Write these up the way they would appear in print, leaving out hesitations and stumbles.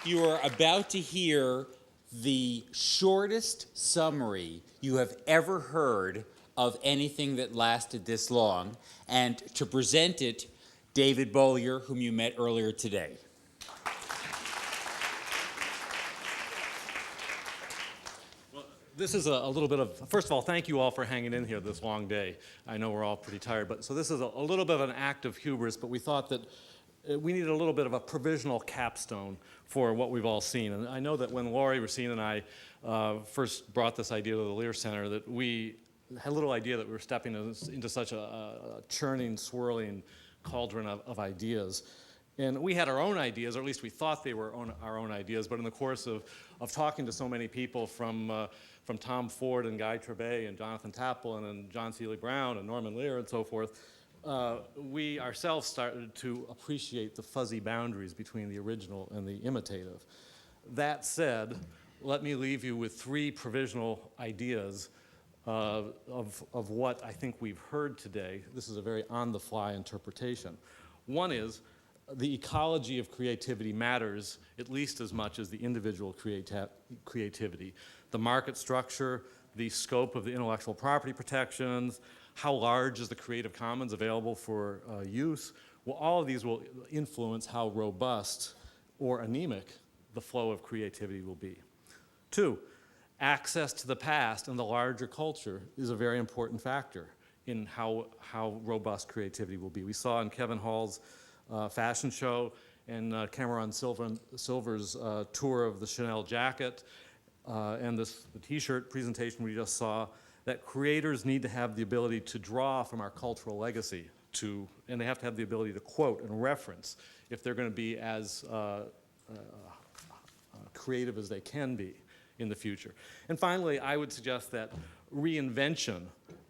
You are about to hear the shortest summary you have ever heard of anything that lasted this long. And to present it, David Bollier, whom you met earlier today. This is a little bit of, first of all, thank you all for hanging in here this long day. I know we're all pretty tired, but so this is a little bit of an act of hubris, but we thought that we needed a little bit of a provisional capstone for what we've all seen. And I know that when Laurie, Racine, and I first brought this idea to the Lear Center, that we had a little idea that we were stepping into such a churning, swirling cauldron of ideas. And we had our own ideas, or at least we thought they were our own ideas, but in the course of talking to so many people from Tom Ford and Guy Trebay and Jonathan Kaplan and John Seely Brown and Norman Lear and so forth, we ourselves started to appreciate the fuzzy boundaries between the original and the imitative. That said, let me leave you with three provisional ideas of what I think we've heard today. This is a very on-the-fly interpretation. One is, the ecology of creativity matters at least as much as the individual creativity. The market structure, the scope of the intellectual property protections, how large is the Creative Commons available for use. Well, all of these will influence how robust or anemic the flow of creativity will be. Two, access to the past and the larger culture is a very important factor in how robust creativity will be. We saw in Kevin Hall's fashion show and Cameron Silver's tour of the Chanel jacket and the t-shirt presentation we just saw, that creators need to have the ability to draw from our cultural legacy and they have to have the ability to quote and reference if they're going to be as creative as they can be in the future. And finally, I would suggest that reinvention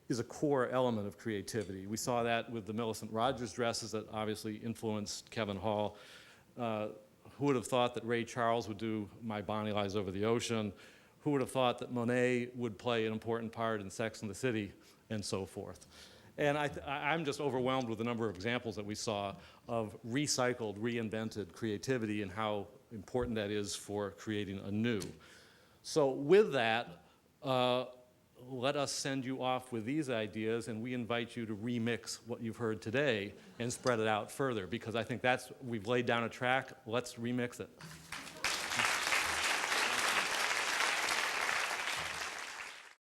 is a core element of creativity. We saw that with the Millicent Rogers dresses that obviously influenced Kevin Hall. Who would have thought that Ray Charles would do My Bonnie Lies Over the Ocean? Who would have thought that Monet would play an important part in Sex and the City, and so forth? And I'm just overwhelmed with the number of examples that we saw of recycled, reinvented creativity and how important that is for creating anew. So with that, let us send you off with these ideas, and we invite you to remix what you've heard today and spread it out further, because I think we've laid down a track. Let's remix it.